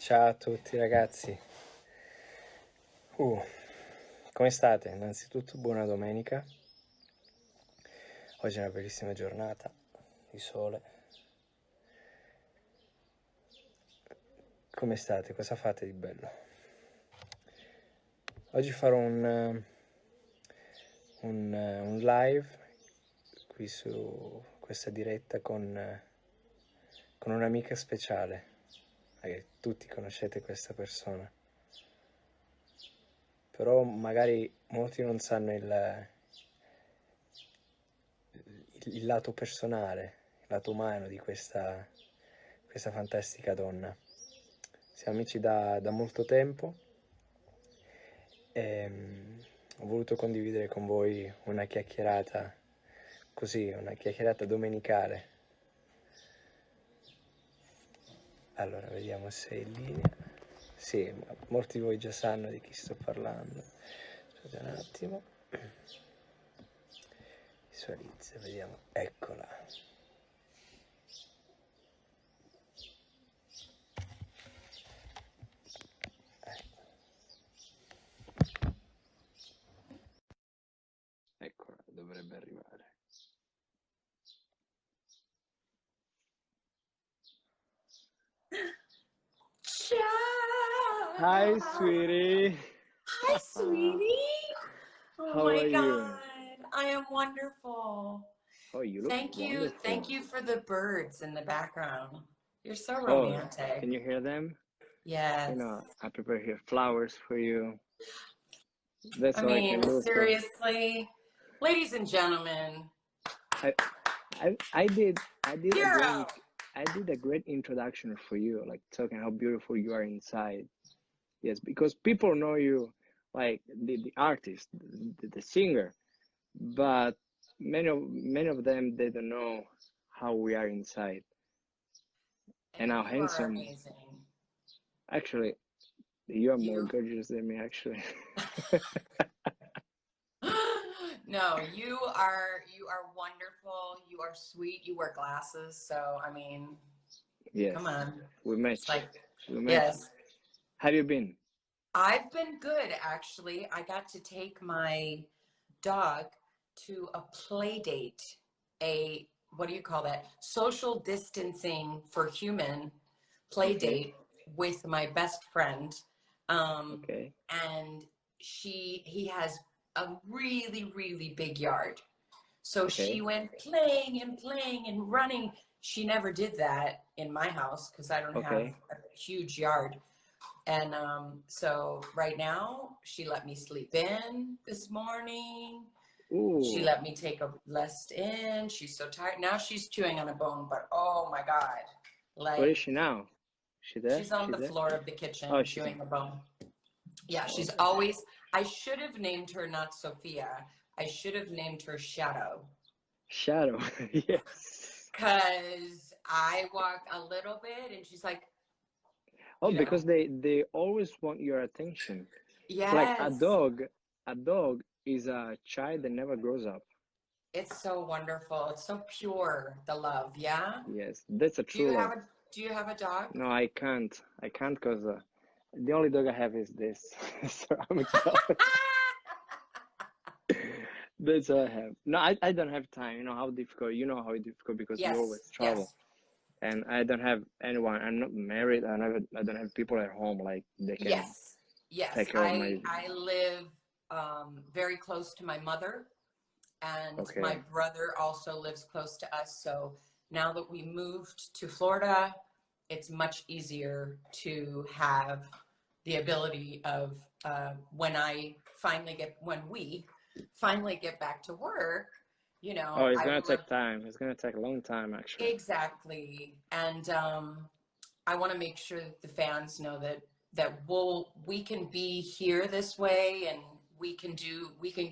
Ciao a tutti ragazzi. Uh, come state? Innanzitutto buona domenica. Oggi è una bellissima giornata di sole. Come state? Cosa fate di bello? Oggi farò un live qui su questa diretta con un'amica speciale. Tutti conoscete questa persona. Però magari molti non sanno il lato personale, il lato umano di questa fantastica donna. Siamo amici da molto tempo e ho voluto condividere con voi una chiacchierata così, una chiacchierata domenicale. Allora, vediamo se è in linea. Sì, molti di voi già sanno di chi sto parlando. Aspetta un attimo. Visualizza, vediamo. Eccola. Eccola, dovrebbe arrivare. Ciao! Hi, sweetie. Hi, sweetie. Oh How my are you? God, I am wonderful. Oh, you look Thank you. Thank wonderful. you for the birds in the background. You're so Oh, romantic. can you hear them? Yes. You know, I prepare here flowers for you. That's I all I can mean, do. So seriously, ladies and gentlemen, I did Piero. a great introduction for you, like talking how beautiful you are inside. Yes, because people know you like the artist, the singer, but many of them they don't know how we are inside and And how you are handsome. amazing. Actually, you are more You. gorgeous than me. Actually, No, you are wonderful. You are sweet. You wear glasses, so I mean, yes, come on. we It's match. like, We match. yes. Have you been? I've been good, actually. I got to take my dog to a play date, what do you call that? Social distancing for human play Okay, date with my best friend. Um, okay, and he has a really, really big yard. So she okay, went playing and playing and running. She never did that in my house because I don't have okay. a huge yard. And so right now, she let me sleep in this morning. She Ooh, let me take a rest in. She's so tired. Now she's chewing on a bone, but oh my God. where is Like she now? She there? she's on She's the there? floor of the Oh, kitchen she's chewing a bone. Yeah, she's okay. always, I should have named her not Sophia. I should have named her Shadow. Shadow, yes. Because I walk a little bit and she's like, Oh, you know, because they always want your attention. Like yes, a dog is a child that never grows up. it's so wonderful. It's so pure, the love. Yeah. Yes, that's a Do you true have love. do you have a dog? No, I can't. I can't because the only dog I have is this. So I'm jealous. That's all I have. No, I don't have time. You know how difficult. You know how difficult because you Yes, always travel, yes, and I don't have anyone. I'm not married. I don't have people at home like they can yes, yes. take care of my. I live very close to my mother, and my Okay. brother also lives close to us. So now that we moved to Florida, it's much easier to have the ability of when we finally get back to work, Oh, it's I gonna will take have time. It's gonna take a long time, actually. exactly. And I want to make sure that the fans know that we can be here this way and we can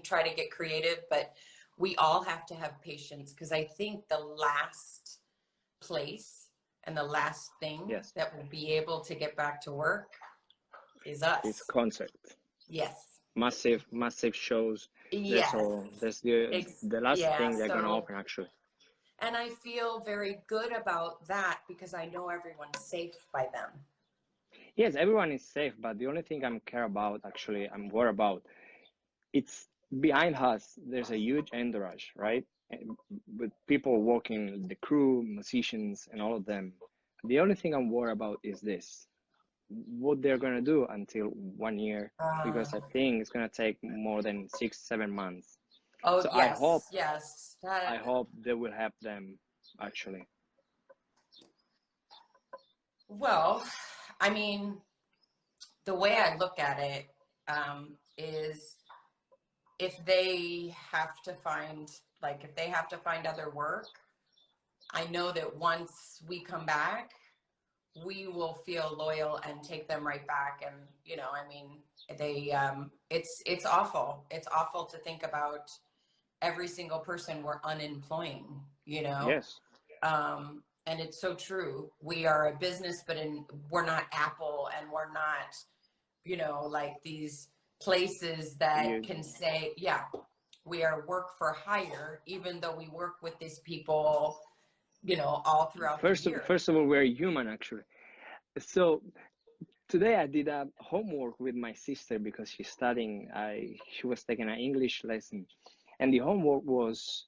try to get creative, but we all have to have patience because I think the last place and the last thing Yes, that will be able to get back to work is it's us. concert. Yes. Massive shows. That's Yes. all. That's the last Yeah. thing they're gonna So, open, actually. and I feel very good about that because I know everyone's safe by them. Yes, everyone is safe, but the only thing I'm care about, actually, I'm worried about, it's behind us. There's a huge entourage, right? And with people working, the crew, musicians, and all of them. The only thing I'm worried about is this: what they're gonna do until 1 year, Uh, because I think it's gonna take more than 6, 7 months. oh So yes, yes. I hope they will help them actually. Well, I mean, the way I look at it is if they have to find, like, if they have to find other work, I know that once we come back, we will feel loyal and take them right back. And, you know, I mean, it's awful. It's awful to think about every single person we're unemploying, you know? Yes, And it's so true. We are a business, but we're not Apple, and we're not, you know, like these places that you can say, yeah, we are work for hire, even though we work with these people, you know, all throughout the year. first of all, we're human actually. So today I did a homework with my sister because she's studying. She was taking an English lesson, and the homework was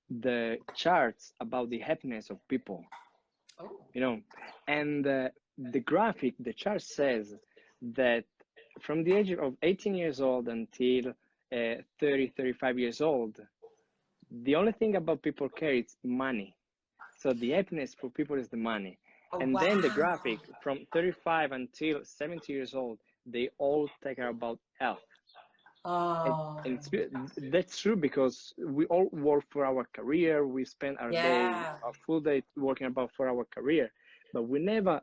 the charts about the happiness of people. Oh, You know, and the graphic, the chart says that from the age of 18 years old until 30, 35 years old, the only thing about people care is money. So the happiness for people is the money. oh And then the wow. graphic from 35 until 70 years old, they all take care about health. Oh, And that's true because we all work for our career. We spend our day, yeah. our full day working about for our career, but we never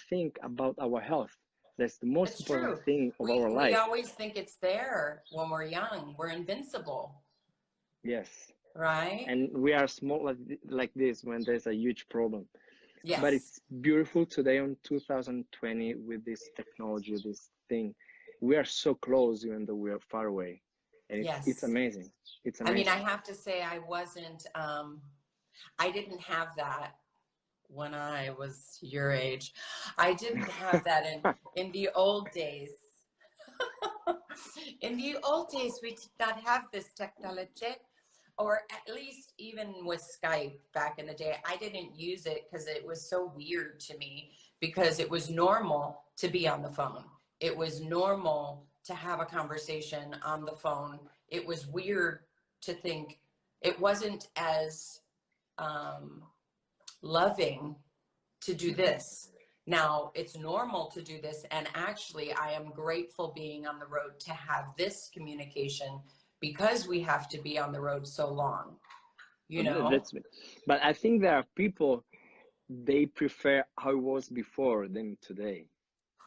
think about our health. That's the most It's important true. thing of our We life. always think it's there when we're young. We're invincible, Yes, right? and we are small like this when there's a huge problem. But Yes. it's beautiful today on 2020 with this technology, this thing. We are so close even though we are far away, and it's Yes. amazing. It's I mean, I amazing. have to say I didn't have that when I was your age. I didn't have that in the old days. In the old days, we did not have this technology, or at least even with Skype back in the day, I didn't use it because it was so weird to me, because it was normal to be on the phone. It was normal to have a conversation on the phone. It was weird to think it wasn't as um, loving to do this. Now it's normal to do this. And actually, I am grateful being on the road to have this communication, because we have to be on the road so long, you know? That's but I think there are people they prefer how it was before than today.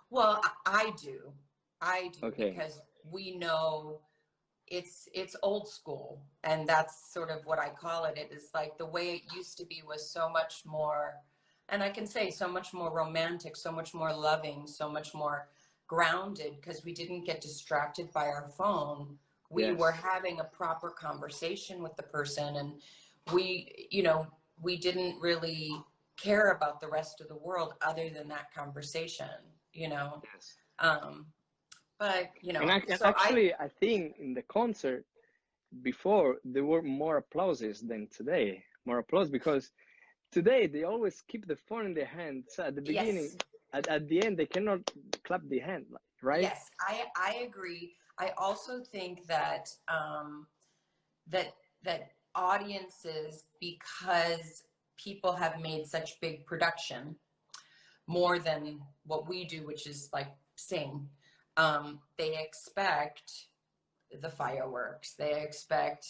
Well, I do. I do, Okay. because we know it's old school, and that's sort of what I call it. It is like the way it used to be was so much more, and I can say so much more romantic, so much more loving, so much more grounded, because we didn't get distracted by our phone. We were Yes. having a proper conversation with the person, and we, you know, we didn't really care about the rest of the world other than that conversation, you know. Yes. Um, but you And, know, and so I actually, I think in the concert before there were more applauses than today. More applause because today they always keep the phone in their hand. So at the beginning, yes. at the end, they cannot clap the hand, right? Yes, I agree. I also think that that that audiences, because people have made such big production, more than what we do, which is like sing. They expect the fireworks. They expect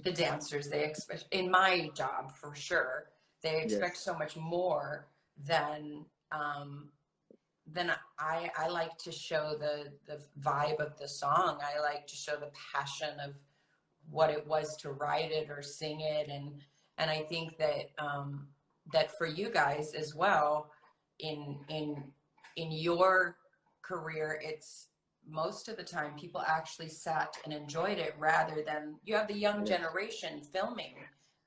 the dancers. They expect, in my job for sure, they expect Yes. so much more than um, then I like to show the vibe of the song. I like to show the passion of what it was to write it or sing it, and I think that that for you guys as well, in in in your career, it's most of the time people actually sat and enjoyed it, rather than you have the young Yes. generation filming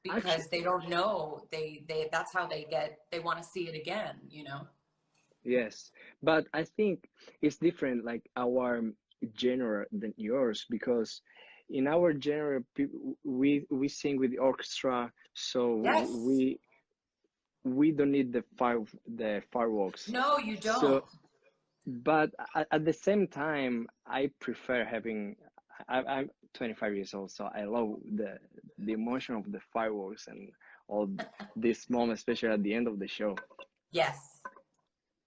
Actually, because they don't know, they that's how they want to see it again, you know. Yes, but I think it's different, like our genre than yours, because in our genre, we sing with the orchestra, so Yes. we don't need the fireworks. No, you don't. So, but at the same time, I prefer having. I'm 25 years old, so I love the emotion of the fireworks and all this moment, especially at the end of the show. Yes.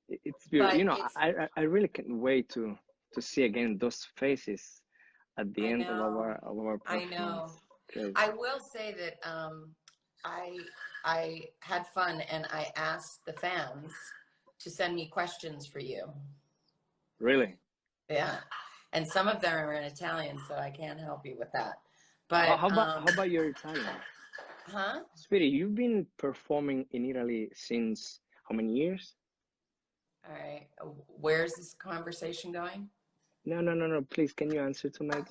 It's beautiful. But You know, it's, I really can't wait to see again those faces at the I end of know, our I performance. know. Because I will say that I I had fun and I asked the fans to send me questions for you. really, Yeah. And some of them are in Italian, so I can't help you with that. But how about your Italian, huh? sweetie? You've been performing in Italy since how many years? All right. Where's this conversation going? No, no, no, no. Please, can you answer to my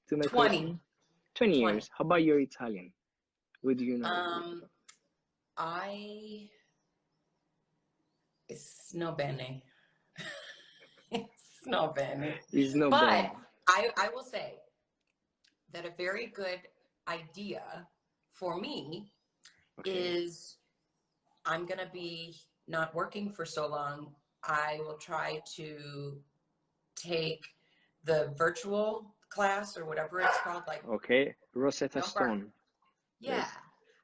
to my 20. question? 20 20. years. How about your Italian? What do you know? Um, I it's no bene. It's no bene. It's not But bad. I will say that a very good idea for me Okay. is I'm going to be not working for so long. I will try to take the virtual class or whatever it's called, like, Okay. Rosetta don't bark. Stone. Yeah. Like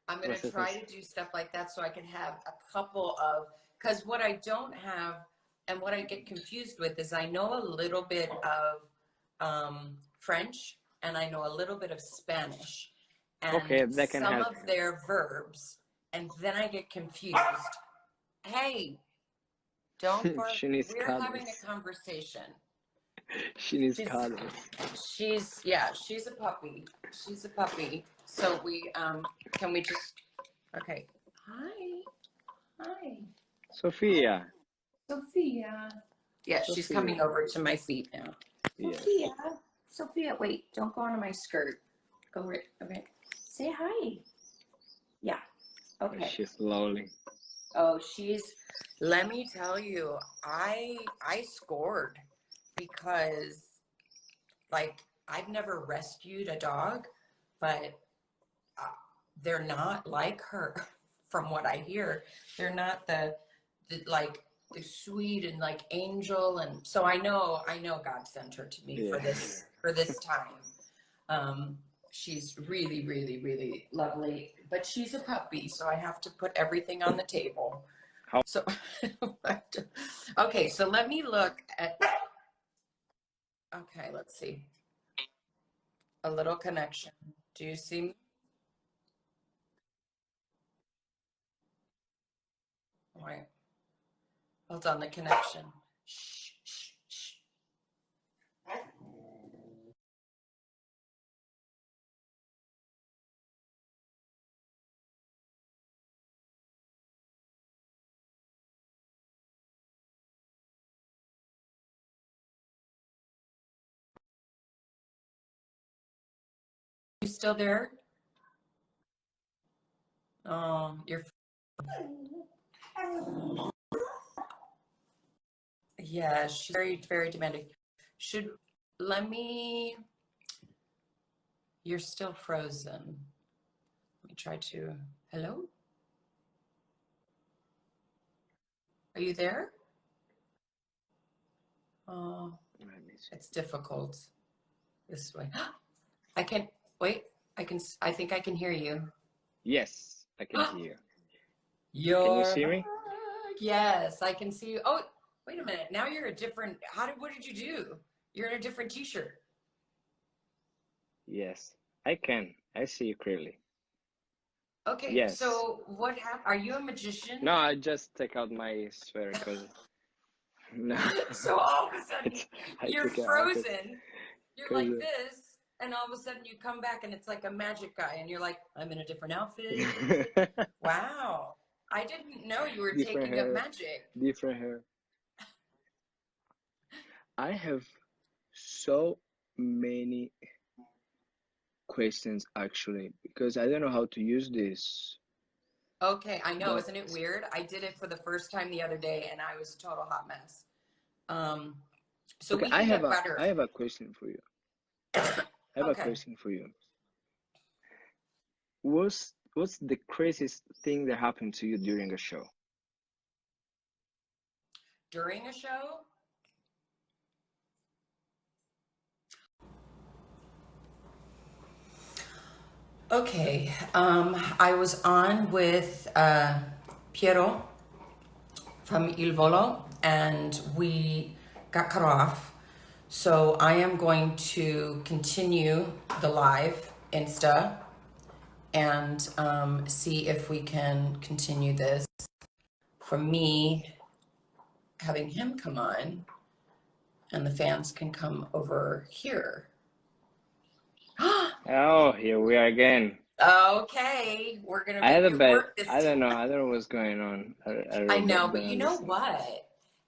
I'm going to Rosetta. try to do stuff like that so I can have a couple of, because what I don't have and what I get confused with is I know a little bit of French and I know a little bit of Spanish and Okay, that can some help of you. their verbs, and then I get confused. Hey, don't bark. She needs We're having a cuddles. conversation. She needs She's cuddles. yeah, she's a puppy. She's a puppy. So we can we just okay. Hi. Hi. Hi, Sophia. Sophia. Yeah, she's coming Sophia. over to my feet now. Yes. Sophia. Sophia, wait, don't go onto my skirt. Go right, okay. Say hi. Yeah. Oh, Okay. she's lovely. Oh, let me tell you, I scored because like I've never rescued a dog, but uh, they're not like her from what I hear. They're not the like the sweet and like angel, and so I know God sent her to me Yeah. for this time. Um, she's really, really, really lovely, but she's a puppy, so I have to put everything on the table. How So, okay, so let me look at, okay, let's see. A little connection. Do you see me? Wait, hold on, the connection. Shh, shh, shh. You still there? Oh, you're, yeah, she's very, very demanding. Should, let me, you're still frozen. Let me try to, hello? Are you there? Oh, let me see. it's difficult this way. I can, wait, I think I can hear you. Yes, I can hear. Can you You're see back. me? Yes, I can see you. Oh, wait a minute. Now you're a different, what did you do? You're in a different t-shirt. Yes, I can. I see you clearly. Okay, Yes. so what happened? Are you a No, magician? I just take out my sweater because no, So all of a sudden I you're took it out frozen, you're like because this, and all of a sudden you come back and it's like a magic guy, and you're like, I'm in a different outfit. Wow. I didn't know you were different taking up hair, magic. different hair. I have so many questions actually because I don't know how to use this. Okay, I know, But isn't it weird? I did it for the first time the other day and I was a total hot mess. Um, so okay, we can get I better. have a question for you. I have a Okay. question for you. What's the craziest thing that happened to you during a show? During a show? Okay. I was on with Piero from Il Volo and we got cut off. So I am going to continue the live Insta and see if we can continue this for me having him come on and the fans can come over here. Oh, here we are again. Okay, we're gonna I had make a it bad. work this I don't know. time. I don't know what's going on. I I really know, don't but you know understand. what?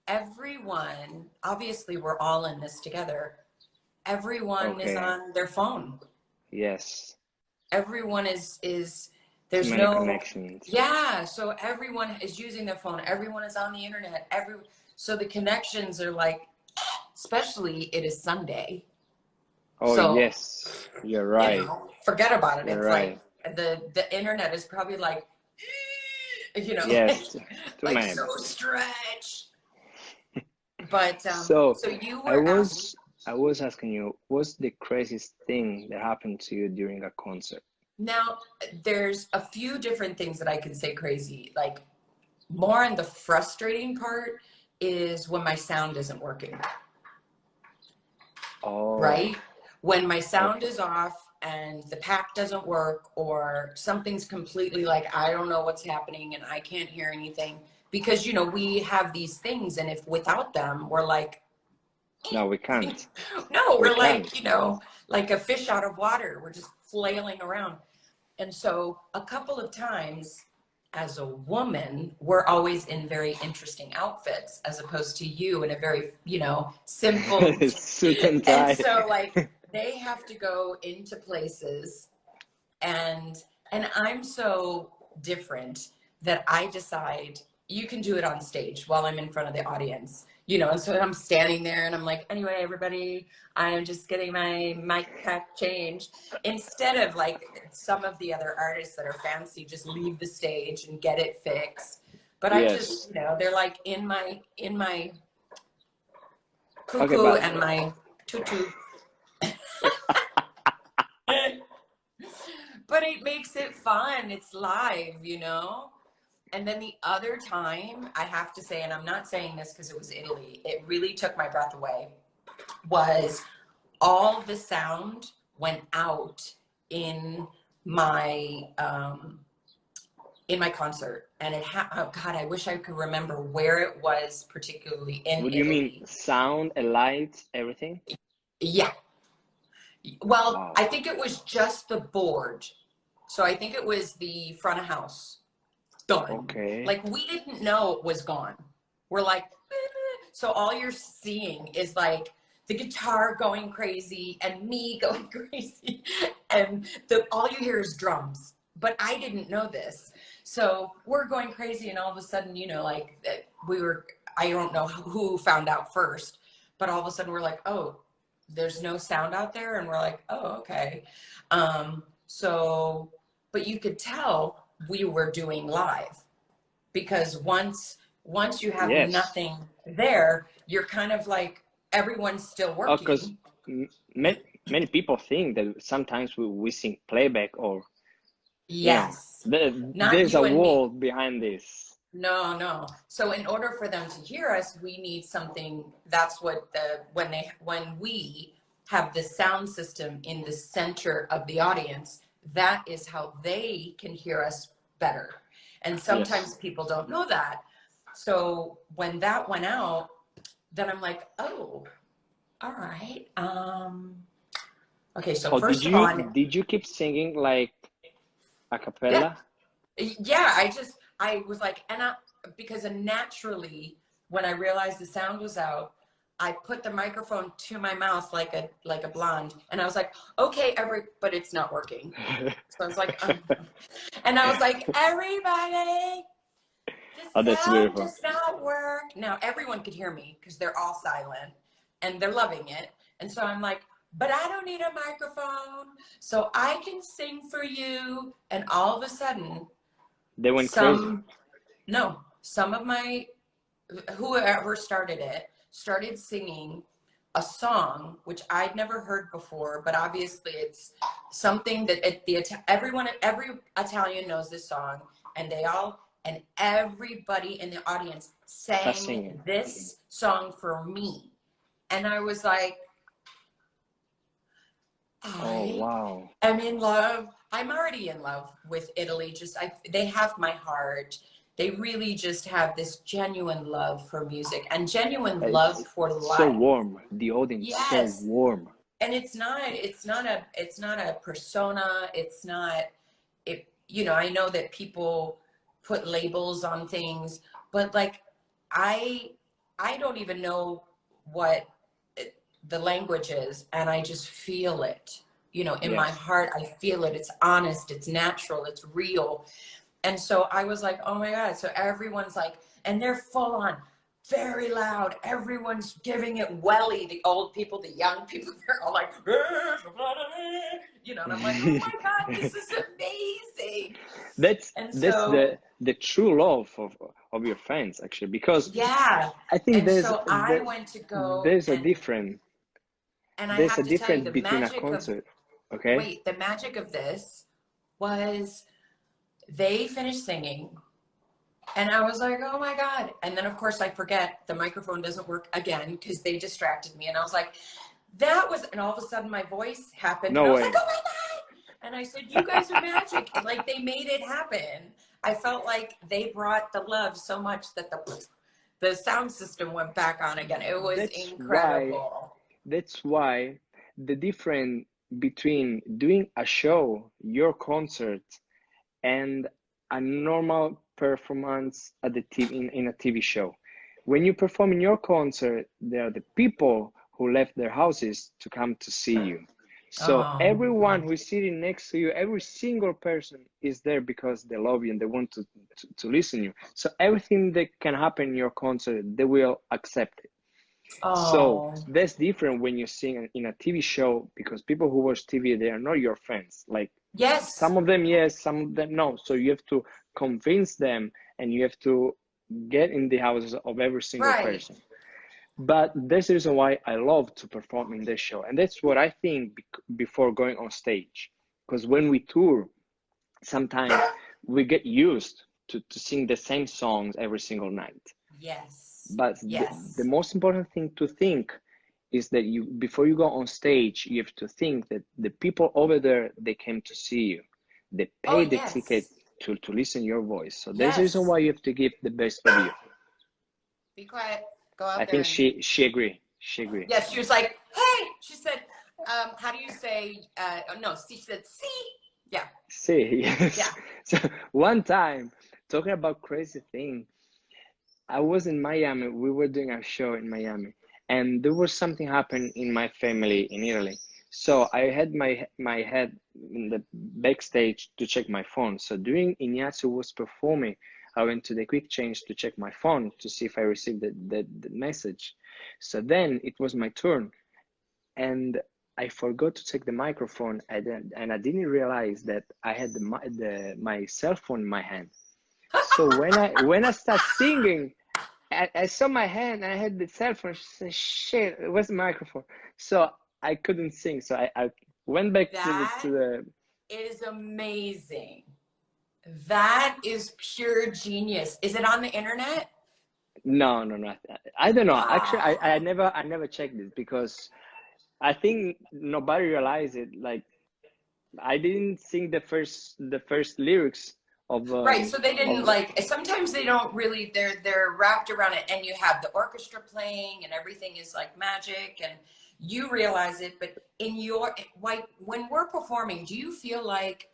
Everyone, obviously, we're all in this together. Everyone is Okay. on their phone. Yes. Everyone is Too there's many no, connections. yeah, so everyone is using their phone. Everyone is on the internet. So the connections are like, especially it is Sunday. Oh, So, yes. You're right. forget about it. You're It's like right. the internet is probably like, like, Yes. Too like many so people. stretched. But So so you I were asking. was I was asking you, what's the craziest thing that happened to you during a concert? Now, there's a few different things that I can say crazy. Like, more on the frustrating part is when my sound isn't working, Oh, right? When my sound okay. is off and the pack doesn't work or something's completely like, I don't know what's happening and I can't hear anything because, we have these things. And if without them, we're like, No, we can't. no, We we're like, can't. like a fish out of water. We're just flailing around. And so a couple of times as a woman, we're always in very interesting outfits as opposed to you in a very, simple. Suit and And tie. so like they have to go into places and I'm so different that I decide you can do it on stage while I'm in front of the audience, and so I'm standing there and I'm like, anyway, everybody, I'm just getting my mic pack changed, instead of like some of the other artists that are fancy just leave the stage and get it fixed. But I Yes. just, they're like in my Okay, cuckoo but and my tutu. But it makes it fun. It's live. And then the other time, I have to say, and I'm not saying this because it was Italy, it really took my breath away, was all the sound went out in my um, in my concert, and oh God, I wish I could remember where it was, particularly in what do you mean? Italy. Sound and lights, everything? Yeah, well, Wow. I think it was just the board, so I think it was the front of house. Done. Okay. Like we didn't know it was gone. We're like, so all you're seeing is like the guitar going crazy and me going crazy, and all you hear is drums. But I didn't know this, so we're going crazy, and all of a sudden, like we were. I don't know who found out first, but all of a sudden we're like, oh, there's no sound out there, and we're like, oh, okay. So, but you could tell we were doing live because once you have Yes. nothing there, you're kind of like everyone's still Because working. many people think that sometimes we sing playback or, Yes, not there's you a and me. world behind this. No, no. So in order for them to hear us, we need something. That's what when we have the sound system in the center of the audience, that is how they can hear us better. And Yes. sometimes people don't know that. So when that went out, then I'm like, oh, all right. Okay, so Oh, first of all, did you keep singing like a yeah, cappella? yeah, I was like, because naturally, when I realized the sound was out, I put the microphone to my mouth like a blonde, and I was like, okay, but it's not working. So I was like, and I was like, everybody, Oh, the that's sound beautiful. does not work. Now everyone could hear me because they're all silent and they're loving it. And so I'm like, but I don't need a microphone, so I can sing for you. And all of a sudden, They went crazy. some no, some of my whoever started it started singing a song which I'd never heard before, but obviously it's something that every Italian knows this song, and everybody in the audience Start sang singing. this song for me. And I was like, Oh, I wow. am in love. I'm already in love with Italy. They have my heart. They really just have this genuine love for music and genuine love It's for so life. warm. The audience so Yes. warm. And it's not a persona. It's not it, I know that people put labels on things, but like I I don't even know what the language is, and I just feel it. In my Yes. heart, I feel it. It's honest, it's natural, it's real. And so I was like, oh my God. So everyone's like, and they're full on, very loud. Everyone's giving it welly. The old people, the young people, they're all like, and I'm like, oh my God, this is amazing. And That's so, the true love of your fans, actually, because yeah. I think And so I went to go there's a difference. and I There's a have to tell you, difference between a concert, okay? the magic of this was they finished singing. And I was like, oh my God. And then, of course, I forget the microphone doesn't work again because they distracted me. And I was like, and all of a sudden my voice happened. And No I was like, way. oh my God. And I said, you guys are magic. And like they made it happen. I felt like they brought the love so much that the sound system went back on again. It was That's why incredible. that's why the difference between doing a show, your concert, and a normal performance at the TV in a TV show. When you perform in your concert, there are the people who left their houses to come to see you. So everyone Oh, who is sitting next to you, every single person is there because they love you and they want to listen to you. So everything that can happen in your concert, they will accept it. So oh, that's different when you sing in a TV show because people who watch TV, they are not your fans. Like yes, some of them, yes, some of them, no. So you have to convince them and you have to get in the houses of every single right. person. But that's the reason why I love to perform in this show. And that's what I think before going on stage. Because when we tour, sometimes we get used to sing the same songs every single night. Yes, But the yes. most important thing to think is that you before you go on stage, you have to think that the people over there, they came to see you. They Oh, paid the ticket yes, to listen your voice. So there's a reason yes. why you have to give the best of you. Be quiet. Go I out there think and she agree. She agree. yes, she was like, hey, she said, how do you say, no, she said, see, yeah, See, yeah. yes. So one time, talking about crazy thing, I was in Miami. We were doing a show in Miami, and there was something happened in my family in Italy. So I had my head in the backstage to check my phone. So during Ignazio was performing, I went to the quick change to check my phone to see if I received the message. So then it was my turn, and I forgot to check the microphone, and I didn't realize that I had my cell phone in my hand. So when I start singing, I saw my hand and I had the cell phone. She said, shit, where's the microphone? So I couldn't sing. So I went back to That the is amazing. That is pure genius. Is it on the internet? no, no, no. I don't know. Actually, I Oh, never checked this because I think nobody realized it. Like I didn't sing the first lyrics of right. So they didn't of like, sometimes they don't really, they're wrapped around it, and you have the orchestra playing and everything is like magic and you realize it. But in your, like, when we're performing, do you feel like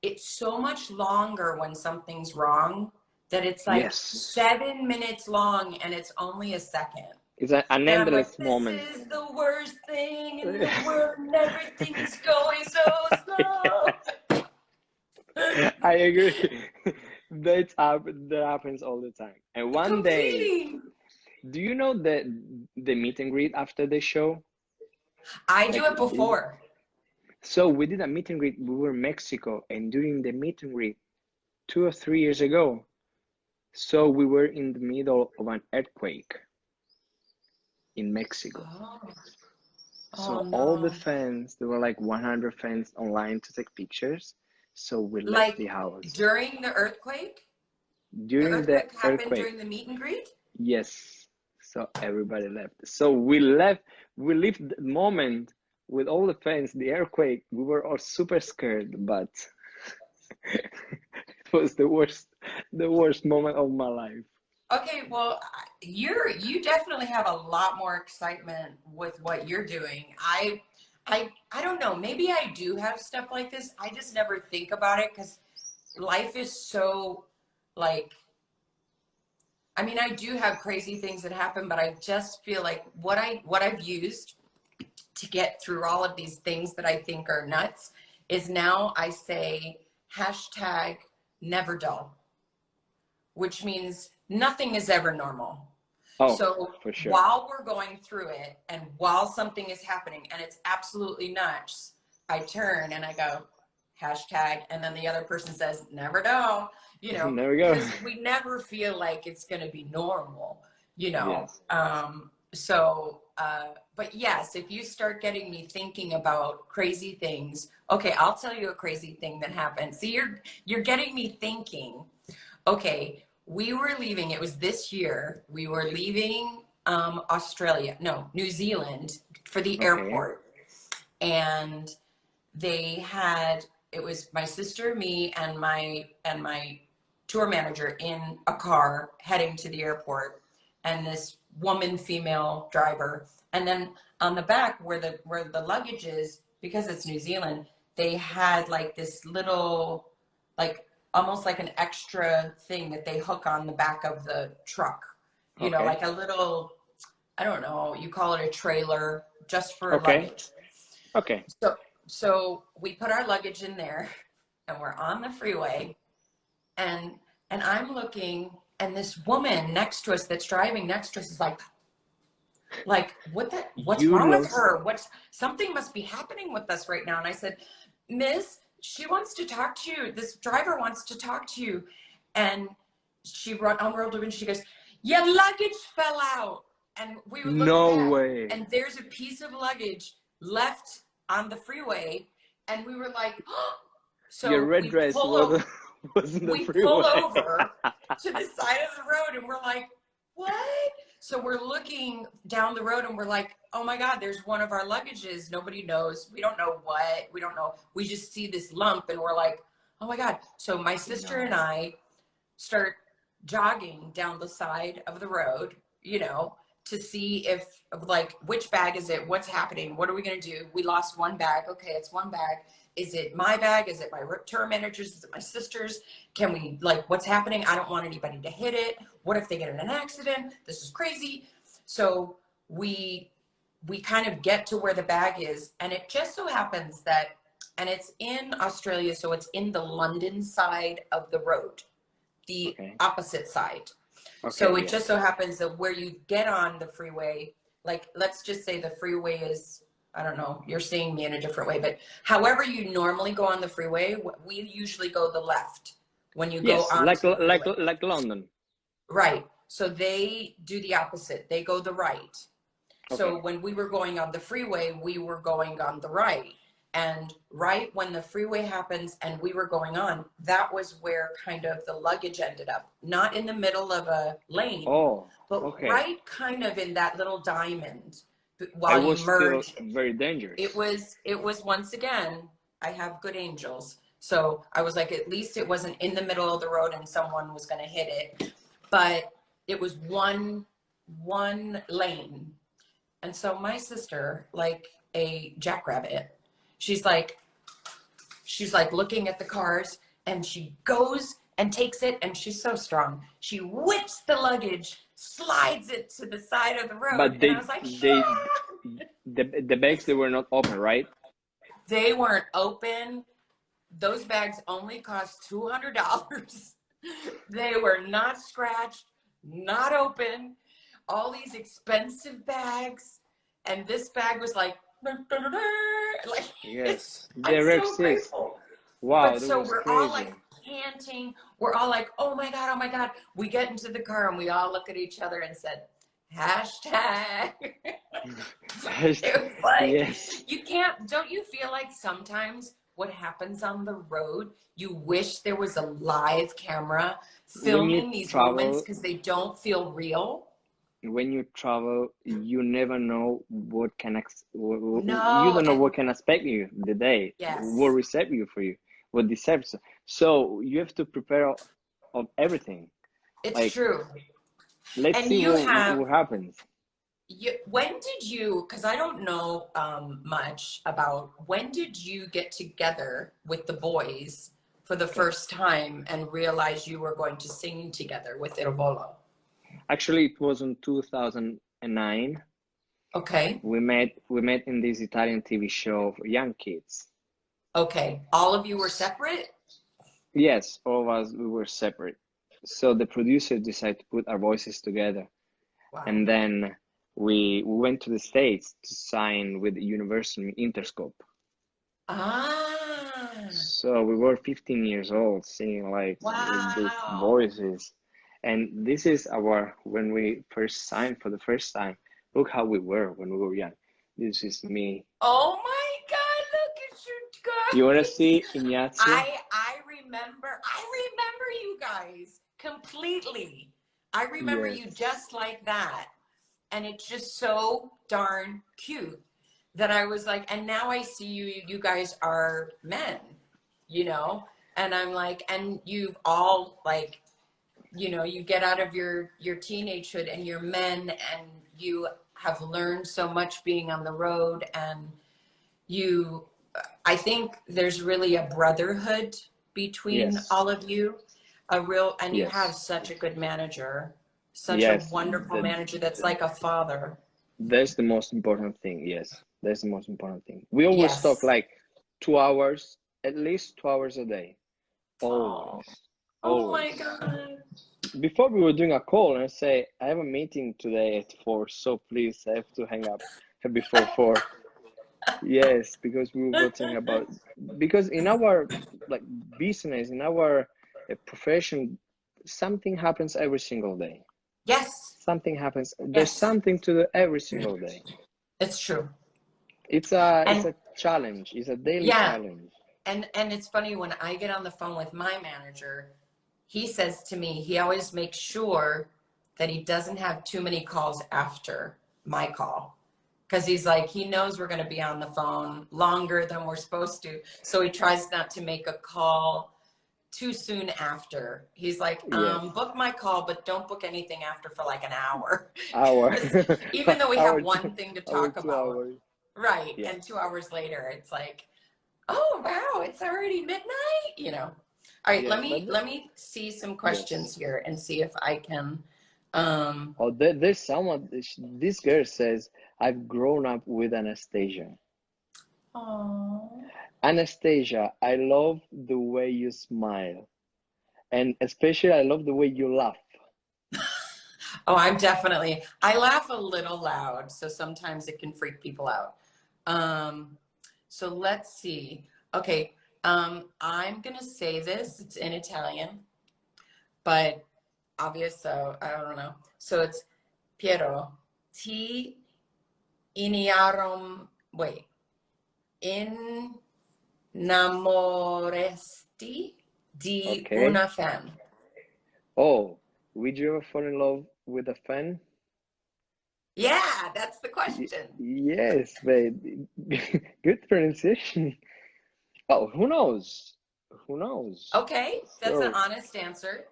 it's so much longer when something's wrong that it's like yes. 7 minutes long and it's only a second? It's an And I'm endless like, this moment. is the worst thing in the world, and everything's going so slow. I agree. That happens all the time. And one day, Completely. do you know the meet and greet after the show? I do Like, it before. so we did a meet and greet. We were in Mexico, and during the meet and greet 2 or 3 years ago, so we were in the middle of an earthquake in Mexico. Oh, oh So all the no. fans, there were like 100 fans online to take pictures. So we left the Like house during the earthquake? The during the earthquake happened earthquake. during the meet and greet? Yes. So everybody left. So we left. We lived the moment with all the fans. The earthquake. We were all super scared, but it was the worst moment of my life. Okay, well, you definitely have a lot more excitement with what you're doing. I don't know. Maybe I do have stuff like this. I just never think about it because life is so like I mean, I do have crazy things that happen, but I just feel like what I've used to get through all of these things that I think are nuts is now I say hashtag never dull, which means nothing is ever normal. Oh, So for sure. while we're going through it and while something is happening and it's absolutely nuts, I turn and I go, hashtag, and then the other person says, never know, There we go. because we never feel like it's going to be normal, you know. Yes. But yes, if you start getting me thinking about crazy things, okay, I'll tell you a crazy thing that happened. See, you're getting me thinking. Okay, we were leaving, it was this year, we were leaving Australia, no, New Zealand for the Okay. airport. And they had, it was my sister, me, and my tour manager in a car heading to the airport, and this woman, female driver. And then on the back where the luggage is, because it's New Zealand, they had like this little, like almost like an extra thing that they hook on the back of the truck, Okay. like a little, I don't know, you call it a trailer just for Okay. luggage. Okay. So we put our luggage in there and we're on the freeway, and I'm looking, and this woman next to us that's driving next to us is like what's You wrong with lost. her? What's Something must be happening with us right now. And I said, Miss, she wants to talk to you. This driver wants to talk to you. And she unrolled her and she goes, your luggage fell out. And we looked No back way. and there's a piece of luggage left on the freeway. And we were like, oh. Your So red dress was in the we pull freeway. over to the side of the road and we're like, what? So we're looking down the road and we're like, oh my God, there's one of our luggages. Nobody knows. We don't know what. We don't know. We just see this lump and we're like, oh my God. So my sister and No. I start jogging down the side of the road, to see if, like, which bag is it? What's happening? What are we going to do? We lost one bag. Okay, it's one bag. Is it my bag? Is it my tour manager's? Is it my sister's? Can we, like, what's happening? I don't want anybody to hit it. What if they get in an accident? This is crazy. So we kind of get to where the bag is, and it just so happens that, and it's in Australia, so it's in the London side of the road, the Okay. opposite side. So Okay. it just Yes. so happens that where you get on the freeway, like, let's just say the freeway is, I don't know, you're seeing me in a different way, but however you normally go on the freeway, we usually go the left when you go Yes. onto the freeway. Like London. Right. So they do the opposite. They go the right. So Okay. when we were going on the freeway, we were going on the right. And right when the freeway happens and we were going on, that was where kind of the luggage ended up. Not in the middle of a lane, Oh. but Okay. right kind of in that little diamond I while you was still merge. very dangerous. It was once again, I have good angels. So I was like, at least it wasn't in the middle of the road and someone was going to hit it. But it was one lane. And so my sister, like a jackrabbit, she's like looking at the cars, and she goes and takes it, and she's so strong. She whips the luggage, slides it to the side of the road, But and I was like, the bags, they were not open, right? they weren't open. Those bags only cost $200. They were not scratched, not open. All these expensive bags, and this bag was like, like Yes, I'm they so exist. grateful. Wow, But that so was we're all like crazy. panting. We're all like, oh my God, oh my God. We get into the car and we all look at each other and said, hashtag. It was like, Yes. you can't, don't you feel like sometimes what happens on the road, you wish there was a live camera When you filming these moments travel, because they don't feel real? you never know what can you No, don't know and what can expect you the day, what yes, receive you for you, what deserves. So you have to prepare of everything. it's Like, true. let's And see you what have, happens. when did you, because I don't know much about, when did you get together with the boys for the Okay. first time and realize you were going to sing together with Il Volo? Actually, it was in 2009. Okay. We met in this Italian TV show for young kids. Okay. All of you were separate? Yes, all of us, we were separate. So the producer decided to put our voices together. Wow. And then we went to the States to sign with Universal Interscope. Ah, So we were 15 years old singing like with these wow. voices. And this is when we first signed for the first time. Look how we were when we were young. This is me. Oh my God, look at You you want to guys. see Ignazio? I remember you guys completely. I remember you Yes. just like that. And it's just so darn cute that I was like, and now I see you guys are men, you know? And I'm like, and you've all like, you get out of your teenagehood and you're men and you have learned so much being on the road, and you I think there's really a brotherhood between Yes. all of you, a real, and you have Yes. such a good manager, such a Yes. wonderful manager that's like a father. That's the most important thing. Yes. That's the most important thing. We always talk Yes. like 2 hours, at least 2 hours a day. Oh, Always. oh my Always. God. Before we were doing a call and I say, I have a meeting today at 4, so please, I have to hang up before 4. Yes, because we were talking about, because in our like business, in our profession, something happens every single day. Yes, Something happens. There's yes, something to do every single day. it's true. It's And a challenge. It's a daily yeah, challenge. and it's funny when I get on the phone with my manager, he says to me, he always makes sure that he doesn't have too many calls after my call. Because he's like, he knows we're going to be on the phone longer than we're supposed to. So he tries not to make a call too soon after. He's like, Yes. book my call, but don't book anything after for like an hour. Hour, Even though we have hour, two, one thing to hour, talk two about. hours. Right. Yeah. And 2 hours later, it's like, oh, wow, it's already midnight. All right, Yes, let but me let me see some questions yes. here and see if I can. Um, Oh, there's someone. This girl says, "I've grown up with Anastasia." oh, Anastasia, I love the way you smile, and especially I love the way you laugh. oh, I laugh a little loud, so sometimes it can freak people out. Um, so let's see. Okay, I'm gonna say this. It's in Italian, but obvious, so I don't know. So it's Piero, ti iniarom, wait, innamoresti di Okay. una fan. Oh, would you ever fall in love with a fan? Yeah, that's the question. Yes, babe. Good pronunciation. Oh, who knows? Who knows? Okay, that's an So, honest answer.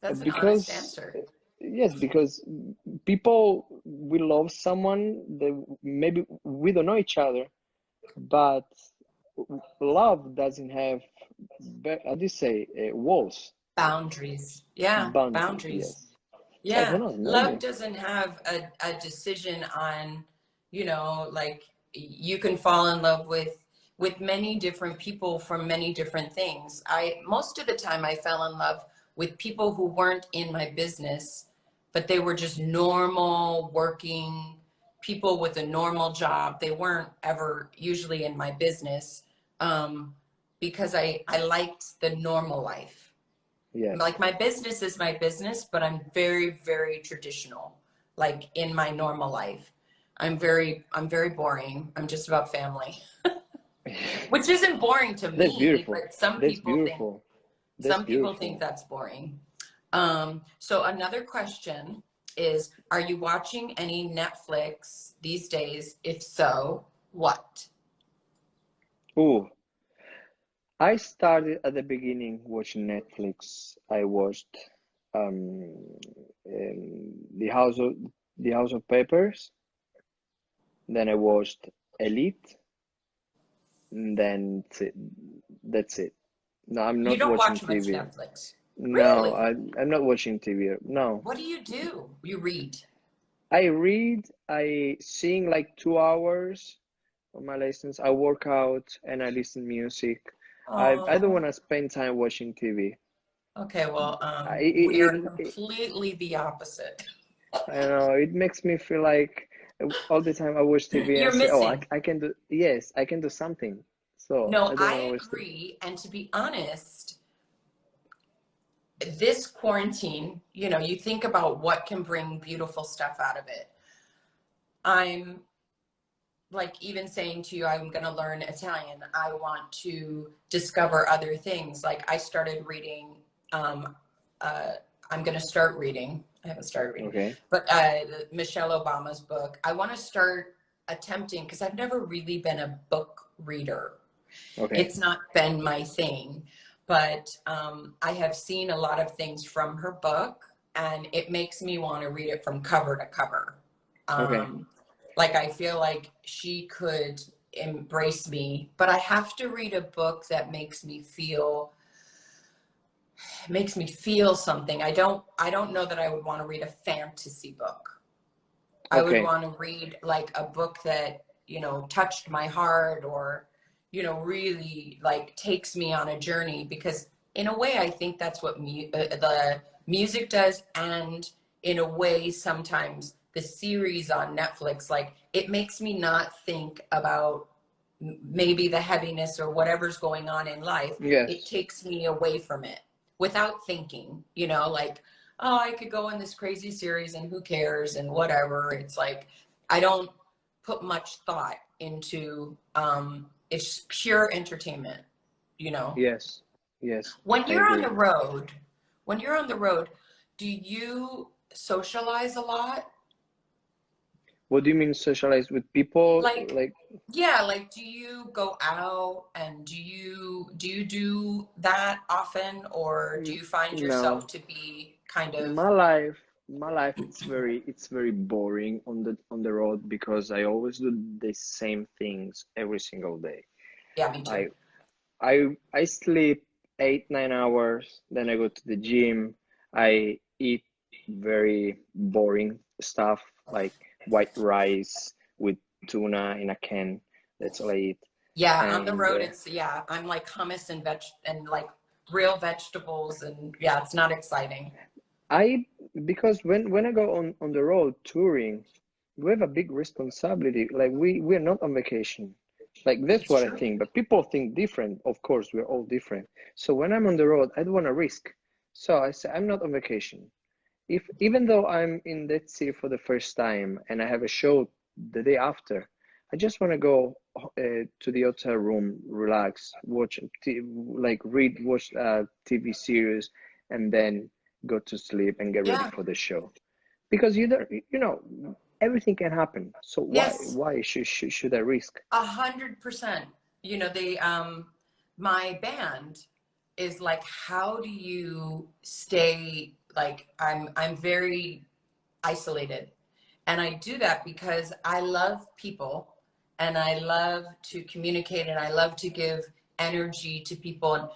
That's an honest because answer. yes, because people will love someone that maybe we don't know each other, but love doesn't have, how do you say, walls. Boundaries. Yeah, Boundaries, boundaries. yes. That's Yeah, one of them, love maybe. doesn't have a decision on, you know, like you can fall in love with many different people from many different things. I most of the time I fell in love with people who weren't in my business, but they were just normal working people with a normal job. They weren't ever usually in my business, um, because I liked the normal life. Yes. Like my business is my business, but I'm very, very traditional, like in my normal life. I'm very boring. I'm just about family, which isn't boring to That's me, beautiful. but some That's people think beautiful. That's some people think beautiful. that's boring. So another question is, are you watching any Netflix these days? If so, what? Oh, I started at the beginning watching Netflix. I watched um, the House of Papers. Then I watched Elite. And then that's it. No, I'm You not don't watching watch much TV. Netflix. No, Really? I'm not watching TV. No, What do you do? You read. I read. I sing like 2 hours on my lessons. I work out and I listen music. I don't Oh. want to spend time watching TV. Okay, well, I we are it, completely the opposite. I don't know. It makes me feel like all the time I watch TV and You're say, "Oh, missing. I can do yes, I can do something." So No, I don't want to I watch TV. agree. And to be honest, this quarantine, you think about what can bring beautiful stuff out of it. I'm like even saying to you, I'm going to learn Italian. I want to discover other things. Like I started reading, um, uh, I'm going to start reading. I haven't started reading, Okay, but Michelle Obama's book. I want to start attempting because I've never really been a book reader. okay, It's not been my thing, but I have seen a lot of things from her book, and it makes me want to read it from cover to cover. okay. Um, like I feel like she could embrace me, but I have to read a book that makes me feel something. I don't know that I would want to read a fantasy book. I would Okay. want to read like a book that, touched my heart or, really like takes me on a journey because in a way I think that's what the music does. And in a way, sometimes the series on Netflix, like it makes me not think about maybe the heaviness or whatever's going on in life. It Yes. takes me away from it without thinking, like, oh, I could go in this crazy series and who cares and whatever. It's like I don't put much thought into it's pure entertainment, you know. Yes. Yes. When I you're on the agree. road, when you're on the road, do you socialize a lot? What do you mean socialize with people? Like, Like, yeah, like do you go out and do you do that often, or do you find yourself no. to be kind of, My life, my life, it's very boring on the road because I always do the same things every single day. yeah, me too. I I sleep 8, 9 hours, then I go to the gym. I eat very boring stuff like white rice with tuna in a can. That's all I eat. Yeah, on the And road, yeah, I'm like hummus and like real vegetables, and yeah, it's not exciting. I because when I go on the road touring, we have a big responsibility. Like we're not on vacation. Like that's It's what I true. think. But people think different. Of course, we're all different. So when I'm on the road, I don't want to risk. So I say I'm not on vacation. If even though I'm in that city for the first time and I have a show the day after, I just want to go to the hotel room, relax, watch like watch a TV series, and then go to sleep and get ready Yeah. for the show. Because you don't, everything can happen. So why Yes. why should I risk? 100%. They my band is like, how do you stay, like I'm very isolated. And I do that because I love people and I love to communicate and I love to give energy to people.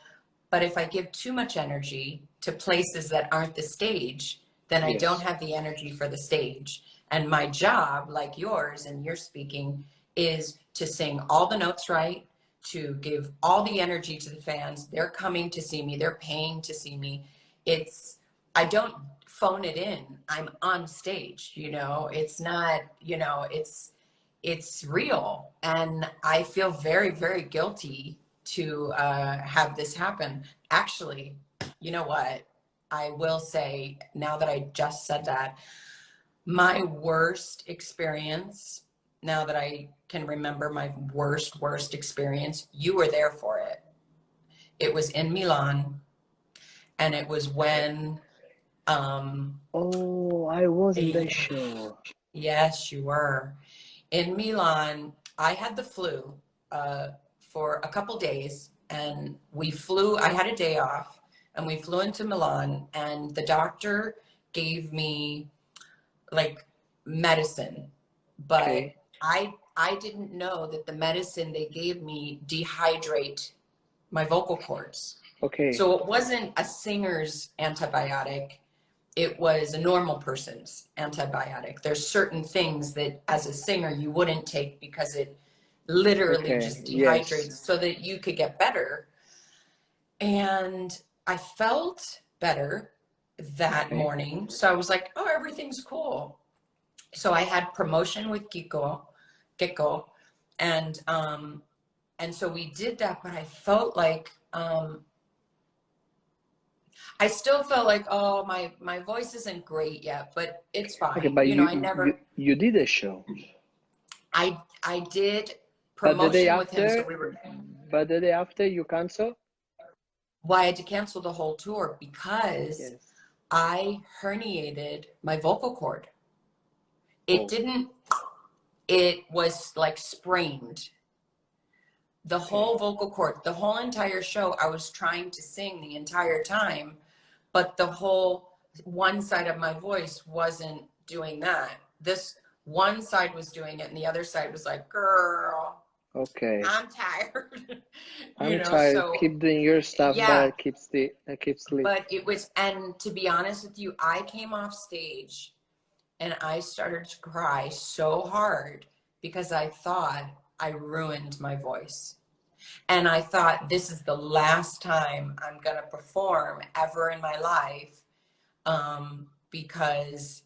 But if I give too much energy to places that aren't the stage, then I don't Yes. have the energy for the stage. And my job, like yours and you're speaking, is to sing all the notes right, to give all the energy to the fans. They're coming to see me, they're paying to see me. It's, I don't phone it in. I'm on stage, you know, it's not, you know, it's real. And I feel very, very guilty to have this happen. Actually, you know what? I will say, now that I just said that, my worst experience, now that I can remember my worst experience, you were there for it. It was in Milan, and it was Okay. when, um, Oh, I was in yeah, that show. yes, you were. In Milan, I had the flu uh, for a couple days, and we flew. I had a day off, and we flew into Milan, and the doctor gave me like medicine, but Okay. I didn't know that the medicine they gave me dehydrate my vocal cords. Okay. So it wasn't a singer's antibiotic, it was a normal person's antibiotic. There's certain things that as a singer you wouldn't take because it literally Okay. just Yes. dehydrates so that you could get better. And I felt better that Okay. morning. So I was like, oh, everything's cool. So I had promotion with Gecko, and so we did that, but I felt like I still felt like, oh, my voice isn't great yet, but it's Okay, fine. but You know, I never you did a show, I did but the day promotion with him, so after, we were. you cancel. Why I had to cancel the whole tour because Yes. I herniated my vocal cord. It Oh. didn't. It was like sprained. The Okay. whole vocal cord, the whole entire show, I was trying to sing the entire time, but the whole one side of my voice wasn't doing that. This one side was doing it, and the other side was like, girl, Okay. I'm tired. You I'm know, tired. so Keep doing your stuff, yeah, but keep sleep. but it was, and to be honest with you, I came off stage and I started to cry so hard because I thought I ruined my voice. And I thought, this is the last time I'm going to perform ever in my life, because,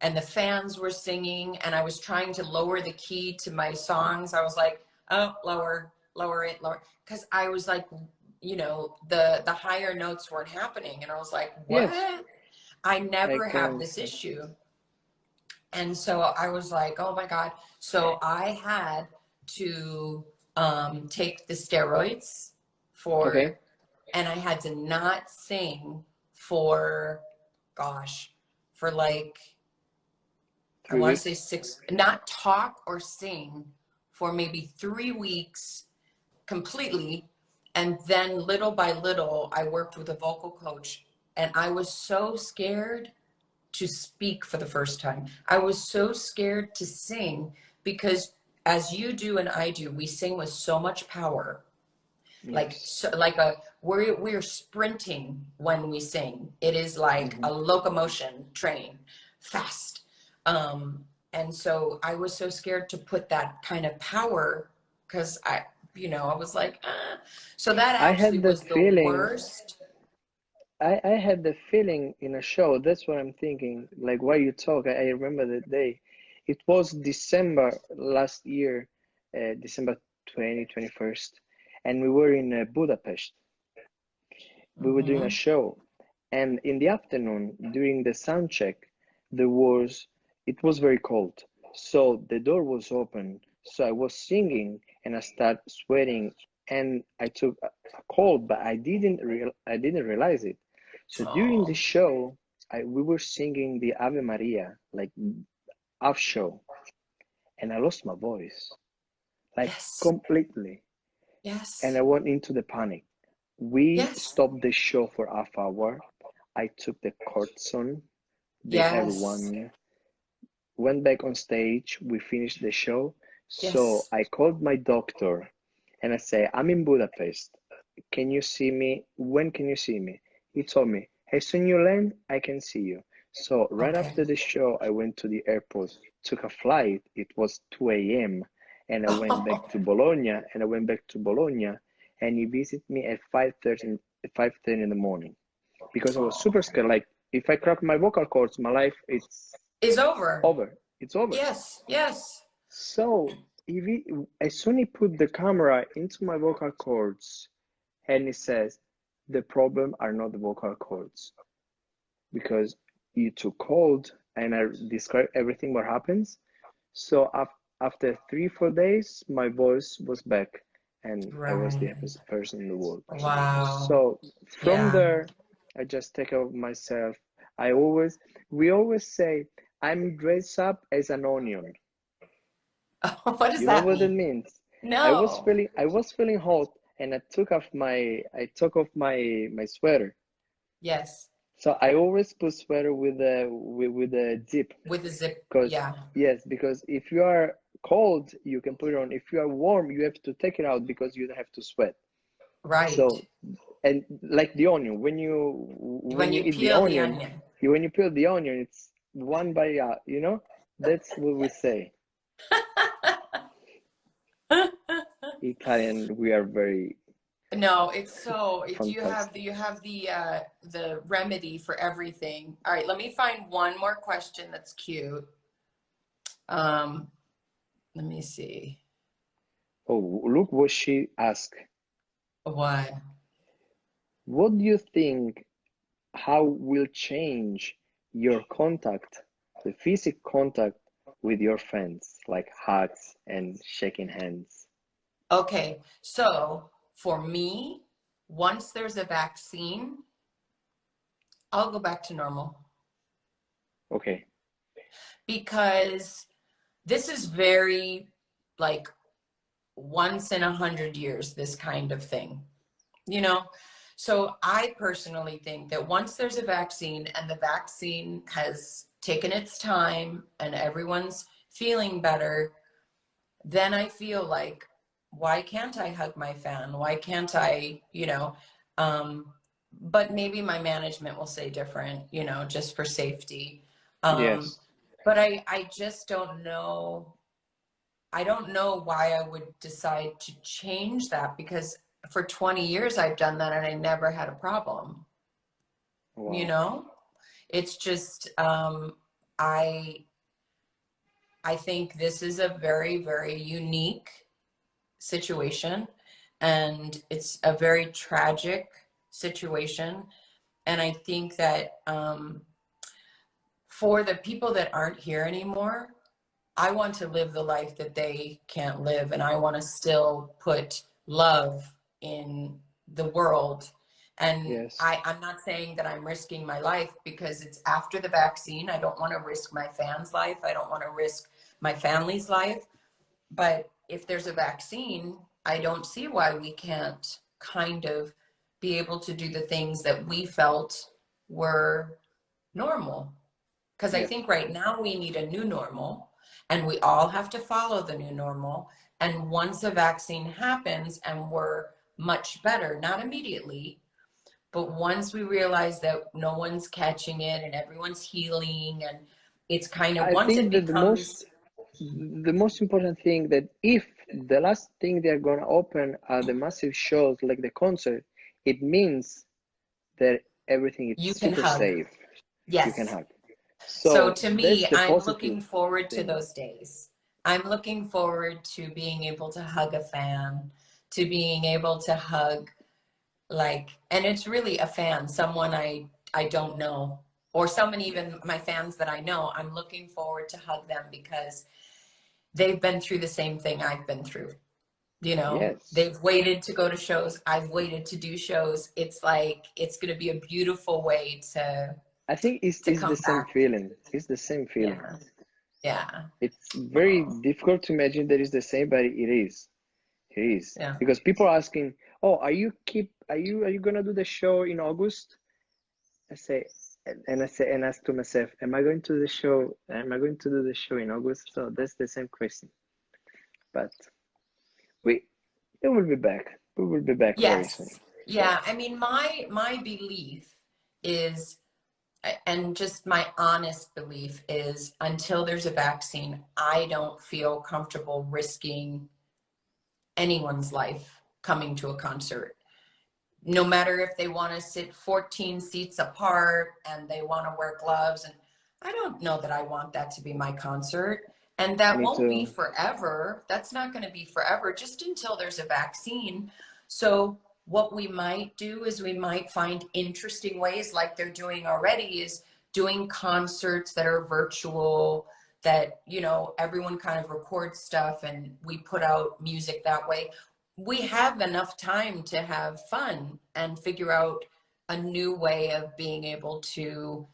and the fans were singing, and I was trying to lower the key to my songs. I was like, oh, lower it, lower. Because I was like, you know, the higher notes weren't happening. And I was like, Yes, what? I I never can have this understand. issue. And so I was like, oh my God. So I had to take the steroids for Okay, it. And I had to not sing for, gosh, for like, I three want to say weeks. six, not talk or sing for maybe 3 weeks completely. And then little by little, I worked with a vocal coach. And I was so scared to speak for the first time. I was so scared to sing because, as you do and I do, we sing with so much power. Like, Yes. so, like a, we're sprinting when we sing. It is like Hmm. a locomotion train, fast. And so I was so scared to put that kind of power because I was like, ah. So that I actually had the was the feeling. worst. I had the feeling in a show. That's what I'm thinking. Like while you talk, I remember the day. It was December last year, December 2021, and we were in Budapest. We were doing a Hmm. show, and in the afternoon during the sound check, there was it was very cold, so the door was open. So I was singing, and I started sweating, and I took a cold, but I didn't realize it. So during the Oh, show, we were singing the Ave Maria, like half show, and I lost my voice, like yes, completely, and I yes, went into the panic. We yes, stopped the show for half hour. I took the cortisone, the yes, everyone went back on stage. We finished the show. So yes. I called my doctor and I say, I'm in Budapest. can you see me? When can you see me? He told me, as soon you land, I can see you. So right Okay. after the show, I went to the airport, took a flight. It was 2 a.m. and I went back to Bologna, and he visited me at 5:30 in the morning because I was super Oh. scared. Like if I crack my vocal cords, my life it's Is over. over. It's over. Yes, yes. So if he, as soon he put the camera into my vocal cords, and he says, the problem are not the vocal cords because you too cold, and I describe everything what happens. So after 3 4 days, my voice was back, and I was the Right. happiest person in the world. Wow. So from Yeah. there, I just take care of myself. We always say, I'm dressed up as an onion. What does You know that what it mean? means? No. I was feeling hot, and I took off my sweater. Yes. So I always put sweater with a zip, With a zip. because Yeah. yes, because if you are cold, you can put it on. If you are warm, you have to take it out because you have to sweat. Right. So, and like the onion, When when you you eat the peel the onion, onion. when you peel the onion, it's one by that's what we say. Italian, we are very No, it's so fantastic. you have the remedy for everything. All right, let me find one more question that's cute. Um, let me see. Oh, look what she asked. What? What do you think? How will change your contact, the physical contact with your friends, like hugs and shaking hands? Okay, so for me, once there's a vaccine, I'll go back to normal Okay. because this is very like once in 100 years, this kind of thing, you know? So I personally think that once there's a vaccine and the vaccine has taken its time and everyone's feeling better, then I feel like, why can't I hug my fan? Why can't I, but maybe my management will say different, just for safety. Um, Yes. but I just don't know. I don't know why I would decide to change that because for 20 years I've done that and I never had a problem, you Wow. know? It's just I I think this is a very, very unique situation and it's a very tragic situation. And I think that for the people that aren't here anymore, I want to live the life that they can't live. And I want to still put love in the world. And Yes. I'm not saying that I'm risking my life because it's after the vaccine. I don't want to risk my fans' life. I don't want to risk my family's life. But if there's a vaccine, I don't see why we can't kind of be able to do the things that we felt were normal. Because I Yes. think right now we need a new normal and we all have to follow the new normal. And once a vaccine happens and we're much better, not immediately, but once we realize that no one's catching it and everyone's healing and it's kind of I once it think that becomes the most important thing, that if the last thing they're gonna open are the massive shows like the concert, it means that everything is you can super hug. safe. You can Yes. hug. So So to that's me, the I'm positive looking forward to thing. those days. I'm looking forward to being able to hug a fan, to being able to hug like, and it's really a fan, someone I don't know, or someone even my fans that I know. I'm looking forward to hug them because they've been through the same thing I've been through. Yes. They've waited to go to shows. I've waited to do shows. It's like it's going to be a beautiful way I think to it's the come same back. feeling. It's the same feeling. Yeah. Yeah. It's very Oh, difficult to imagine that it's the same, but it is. It is. yeah. Because people are asking, "Oh, are you gonna do the show in August?" I say, and ask to myself, "Am I going to the show? Am I going to do the show in August?" So that's the same question. But we it will be back. We will be back very soon. Yes. So Yeah. I mean, my belief is, and just my honest belief is, until there's a vaccine, I don't feel comfortable risking anyone's life coming to a concert. No matter if they want to sit 14 seats apart and they want to wear gloves. And I don't know that I want that to be my concert. And that me won't be too. forever. That's not going to be forever, just until there's a vaccine. So what we might do is we might find interesting ways, like they're doing already, is doing concerts that are virtual, that, you know, everyone kind of records stuff and we put out music that way. We have enough time to have fun and figure out a new way of being able to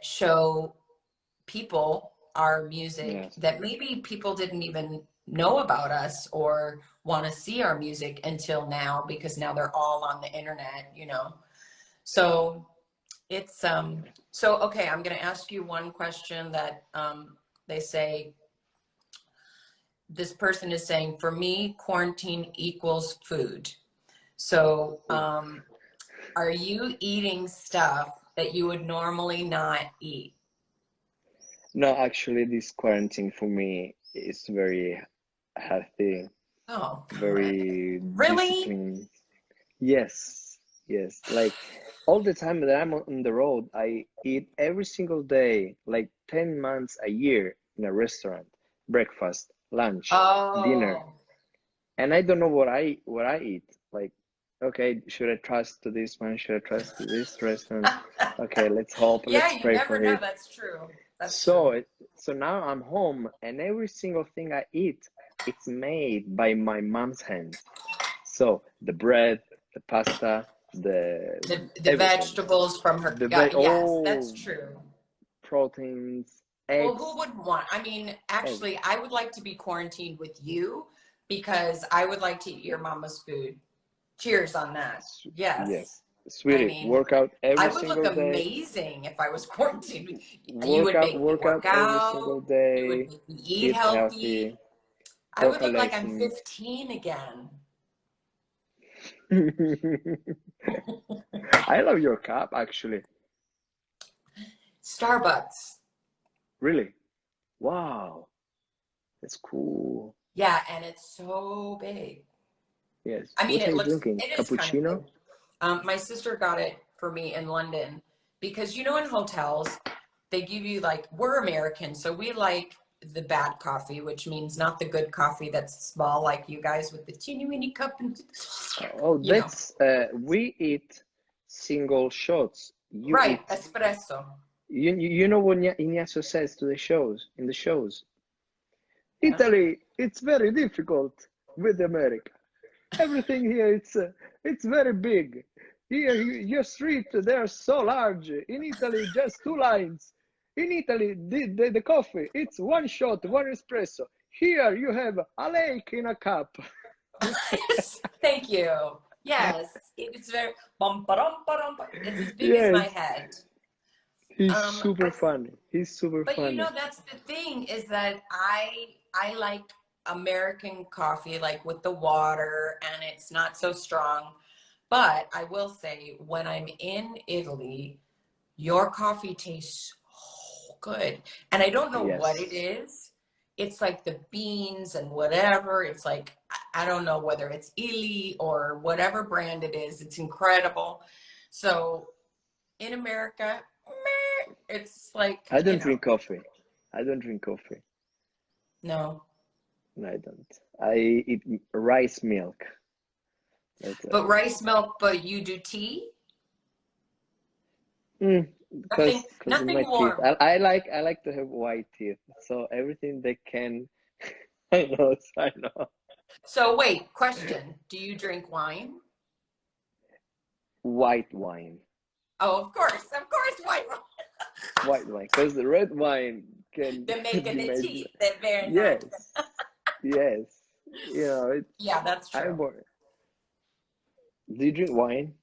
show people our music Yes. that maybe people didn't even know about us or want to see our music until now, because now they're all on the internet, you know. So it's so okay, I'm going to ask you one question that they say, this person is saying, for me, quarantine equals food. So, are you eating stuff that you would normally not eat? No, actually, this quarantine for me is very healthy, Oh, God. very Really? disciplined. Yes, yes. Like all the time that I'm on the road, I eat every single day, like 10 months a year in a restaurant, breakfast, lunch, dinner, Oh. and I don't know what I eat. Like, okay, should I trust to this one? Should I trust to this restaurant? Okay, let's hope, Yeah, let's you pray never for know. it. That's true. That's So true. so now I'm home, and every single thing I eat, it's made by my mom's hands. So the bread, the pasta, the The everything, vegetables from her. Yes, that's all true. proteins, Well, who eggs, wouldn't want? I mean, eggs. actually, I would like to be quarantined with you because I would like to eat your mama's food. Cheers on that. Yes. Yes, I sweetie, mean, work out I every would look single day. amazing if I was quarantined. You would make me Work work out every single out. You would day. make me eat Eat healthy. healthy. I would Talk a look like I'm lesson. 15 again. I love your cup, actually. Starbucks. Really. Wow, that's cool. Yeah, and it's so big. Yes. I mean, What are you drinking? it is kind of Cappuccino? big. My sister got it for me in London because, you know, in hotels, they give you, like, we're Americans, so we like the bad coffee, which means not the good coffee that's small like you guys with the teeny weeny cup and, Oh, you know, that's we eat single shots. You right, eat. espresso. You know what Ignacio says to the shows in the shows. Yeah. Italy, it's very difficult with America. Everything here, it's very big. Here, your street, they are so large. In Italy, just two lines. In Italy, the coffee, it's one shot, one espresso. Here, you have a lake in a cup. Thank you. Yes, it's very bum, ba-dum, ba-dum, it's as big as my Yes, head. he's super I funny. He's super But you funny. know, that's the thing, is that I like American coffee, like with the water, and it's not so strong. But I will say, when I'm in Italy, your coffee tastes so good. And I don't know what it Yes. is. It's like the beans and whatever. It's like, I don't know whether it's Illy or whatever brand it is. It's incredible. So in America, meh, it's like, I you don't know, drink coffee. I don't drink coffee. no. No, I don't. I eat rice milk. That's it. But rice milk, but you do tea? Because of Nothing my teeth. warm. I like to have white teeth. So everything they can. I know. I know. So wait, question. Do you drink wine? White wine. Oh, of course, white wine. White wine. Because the red wine can They're can making be the made. teeth. They're very nice. Yes. Yes. You know, Yeah, that's I'm true. more. Do you drink wine?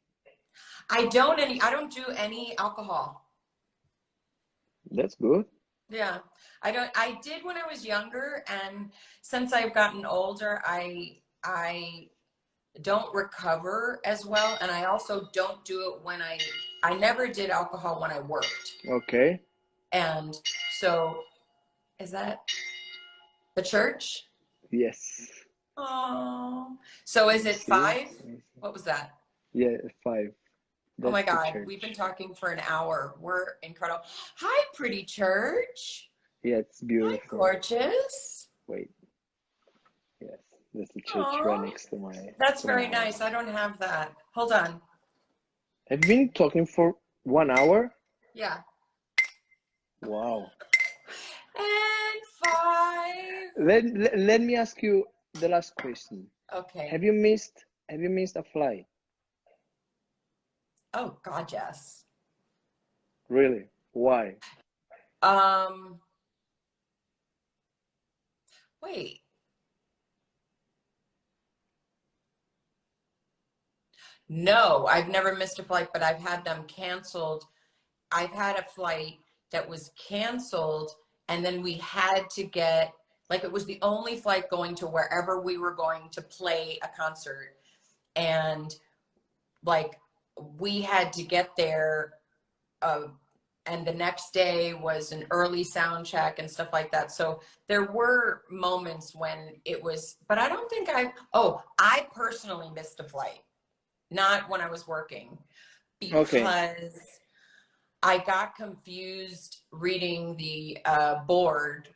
I don't do any alcohol. That's good. Yeah. I did when I was younger, and since I've gotten older, I don't recover as well. And I also don't do it when I never did alcohol when I worked. Okay. And so, is that the church? Yes. Oh, so is You it see? 5? What was that? Yeah, 5. Oh my That's the God, we've been church. talking for an hour. We're incredible. Hi, pretty church. Yeah, it's Hi, beautiful. gorgeous. Wait. Yes, there's the church right Oh, next to my that's to my very nice. house. I don't have that. Hold on. I've been talking for 1 hour. Yeah. Wow. And 5. Let me ask you the last question. Okay. Have you missed a flight? Oh God, yes. Really? Why? Um, Wait. No, I've never missed a flight, but I've had them canceled. I've had a flight that was canceled, and then we had to get, like, it was the only flight going to wherever we were going to play a concert. And like, we had to get there, uh, and the next day was an early sound check and stuff like that. So there were moments when it was, but I don't think I personally missed a flight, not when I was working, Okay. because I got confused reading the board,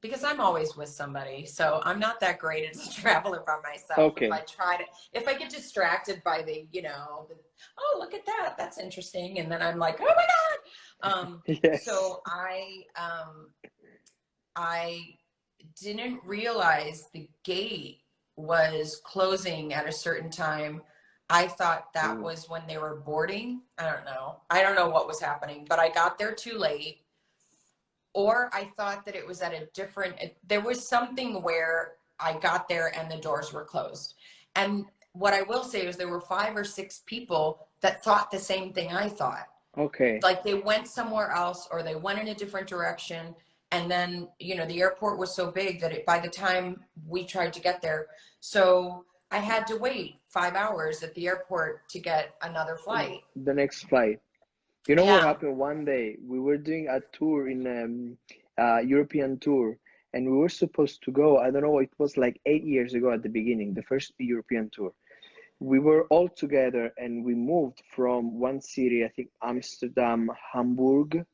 because I'm always with somebody. So I'm not that great as a traveler by myself. Okay. If I get distracted by oh, look at that, that's interesting. And then I'm like, oh my God. Yes. So I didn't realize the gate was closing at a certain time. I thought that Ooh. was when they were boarding. I don't know. I don't know what was happening, but I got there too late. Or I thought that it was at a different, there was something where I got there and the doors were closed. And what I will say is there were 5 or 6 people that thought the same thing I thought. Okay. Like, they went somewhere else, or they went in a different direction. And then, the airport was so big that by the time we tried to get there, so I had to wait 5 hours at the airport to get another flight. The next flight. You know what Yeah. happened one day? We were doing a tour in European tour, and we were supposed to go. I don't know, it was like 8 years ago at the beginning, the first European tour. We were all together and we moved from one city, I think Amsterdam, Hamburg.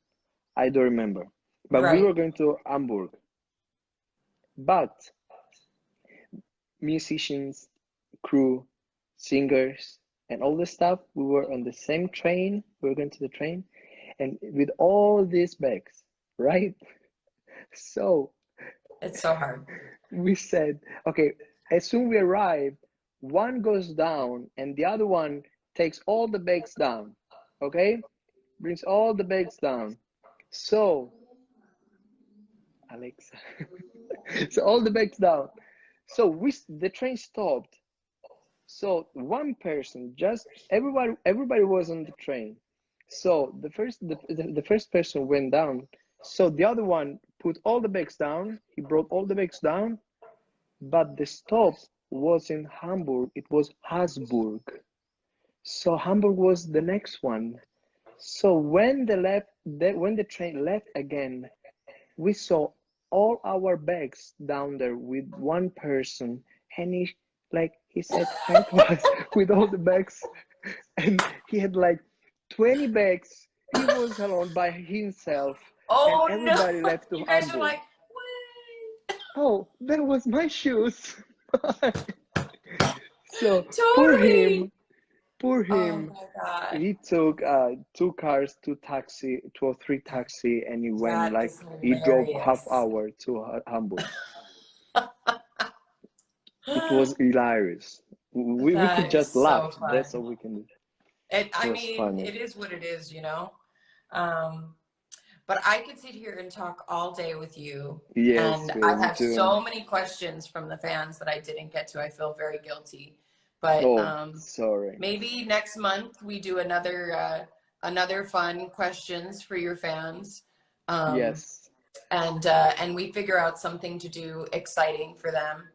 I don't remember. But we Right. were going to Hamburg. But musicians, crew, singers, and all the stuff, we were on the same train. We were going to the train, and with all these bags, right? So It's so hard. we said, okay, as soon we arrive, one goes down and the other one takes all the bags down, okay? Brings all the bags down. So, Alexa, so all the bags down. So the train stopped. So one person, just everybody was on the train. So the first person went down. So the other one put all the bags down. He brought all the bags down, but the stop was in Hamburg. It was Habsburg. So Hamburg was the next one. So when the train left again, we saw all our bags down there with one person, and he said hi to us with all the bags, and he had like 20 bags. He was alone by himself, and Oh no. everybody left to You guys are Hamburg. like, what? Oh, that was my shoes. So Totally. poor Oh him. my God. He took 2 cars, two or three taxi, and That is he drove half hilarious. hour to Hamburg. It was hilarious. We could That is just so laugh. fun. That's all we can do. It I was mean, funny. it is what it is, Um, but I could sit here and talk all day with you. Yes, And I me have too. so many questions from the fans that I didn't get to. I feel very guilty. But Oh, sorry. maybe next month we do another fun questions for your fans. Um, Yes, and we figure out something to do exciting for them.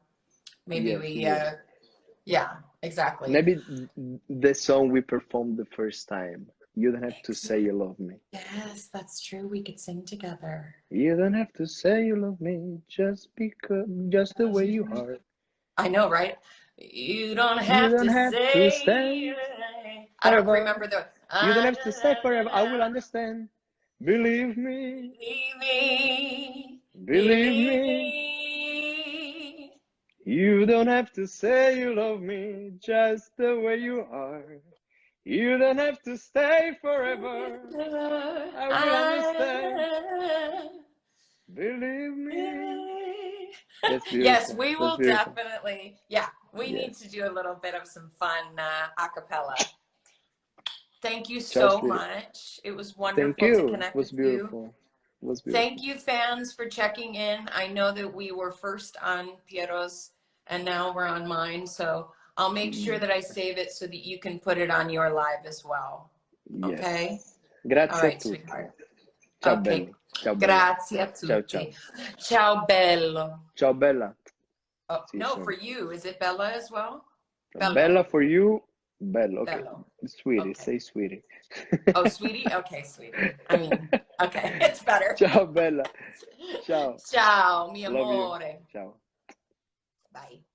Maybe yes, we we will. yeah. exactly. Maybe the song we performed the first time. You don't have to say you love me. Yes, that's true. We could sing together. You don't have to say you love me just the way you are. I know, right? You don't You have don't to have to say. stay I don't forever. remember the. You don't have to stay forever. I will understand. Believe me. Believe me, Believe believe me. me. You don't have to say you love me just the way you are. You don't have to stay forever. I will understand. I- Believe me. That's Yes, beautiful. we That's will beautiful. definitely. Yeah, we need to Yes. do a little bit of some fun a cappella. Thank you Ciao, so sweetie. much. It was Thank wonderful to you. It connect was with you. beautiful. It was Thank beautiful. you, fans, for checking in. I know that we were first on Piero's and now we're on mine. So I'll make sure that I save it so that you can put it on your live as well. Okay? Yes. All Grazie a right, tutti. sweetheart. Ciao Okay. belli. Ciao bella. Grazie a Ciao tutti. ciao. Ciao, bello. Ciao bella. Oh, See you no, for soon. you. Is it Bella as well? Bello. Bella for you. Bello. Okay. Bello. Sweetie. Okay. Say sweetie. Oh, sweetie? Okay, sweetie. I mean, okay, it's better. Ciao bella. Ciao. Ciao, mi Love you. amore. Ciao. Bye.